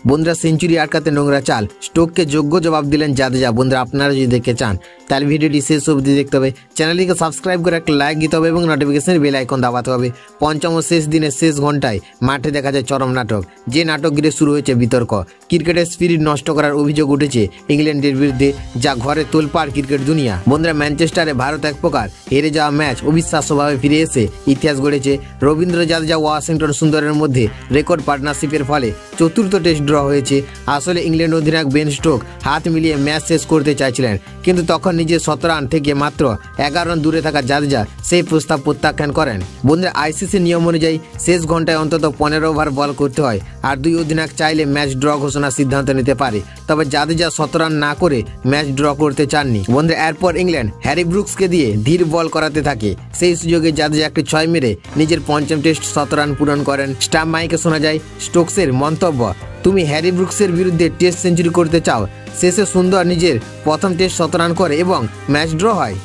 বন্ধুরা সেঞ্চুরি আটকাতে নোংরা চাল, স্টোককে যোগ্য জবাব দিলেন জাদেজা। বন্ধুরা আপনারা যদি দেখতে চান তাহলে ভিডিওটি শেষ অবধি দেখতে হবে, চ্যানেলটিকে সাবস্ক্রাইব করে একটা লাইক দিতে হবে এবং নোটিফিকেশনের বেল আইকন দাবাতে হবে। পঞ্চম ও শেষ দিনের শেষ ঘন্টায় মাঠে দেখা যায় চরম নাটক, যে নাটক ঘিরে শুরু হয়েছে বিতর্ক। ক্রিকেটের স্পিরিট নষ্ট করার অভিযোগ উঠেছে ইংল্যান্ডের বিরুদ্ধে, যা ঘরে তোলপাড় ক্রিকেট দুনিয়া। বন্ধুরা ম্যানচেস্টারে ভারত এক প্রকার হেরে যাওয়া ম্যাচ অবিশ্বাস্যভাবে ফিরে এসে ইতিহাস গড়েছে। রবীন্দ্র জাদেজা ওয়াশিংটন সুন্দরের মধ্যে রেকর্ড পার্টনারশিপের ফলে চতুর্থ টেস্ট ড্র হয়েছে। আসলে ইংল্যান্ড অধিনায়ক বেন স্টোক হাত মিলিয়ে ম্যাচ শেষ করতে চাইছিলেন, কিন্তু তখন নিজের 17 রান থেকে মাত্র 11 রান দূরে থাকা জাদেজা সেই প্রস্তাব প্রত্যাখ্যান করেন। বন্ধুরা আইসিসি নিয়ম অনুযায়ী শেষ ঘন্টায় অন্তত 15 ওভার বল করতে হয়, আর দুই অধিনায়ক চাইলে ম্যাচ ড্র ঘোষণার সিদ্ধান্ত নিতে পারে। তবে জাদেজা 17 রান না করে ম্যাচ ড্র করতে চাননি। বন্ধুরা এরপর ইংল্যান্ড হ্যারি ব্রুকসকে দিয়ে ধীর বল করাতে থাকে। সেই সুযোগে জাদেজা একটি 6 মেরে নিজের পঞ্চম টেস্ট 17 রান পূরণ করেন। স্টাম্প মাইকে শোনা যায় স্টোকসের মন্তব্য, তুমি হ্যারি ব্রুকসের বিরুদ্ধে টেস্ট সেঞ্চুরি করতে চাও। শেষে সুন্দর নিজের প্রথম টেস্ট 17 রান করে এবং ম্যাচ ড্র হয়।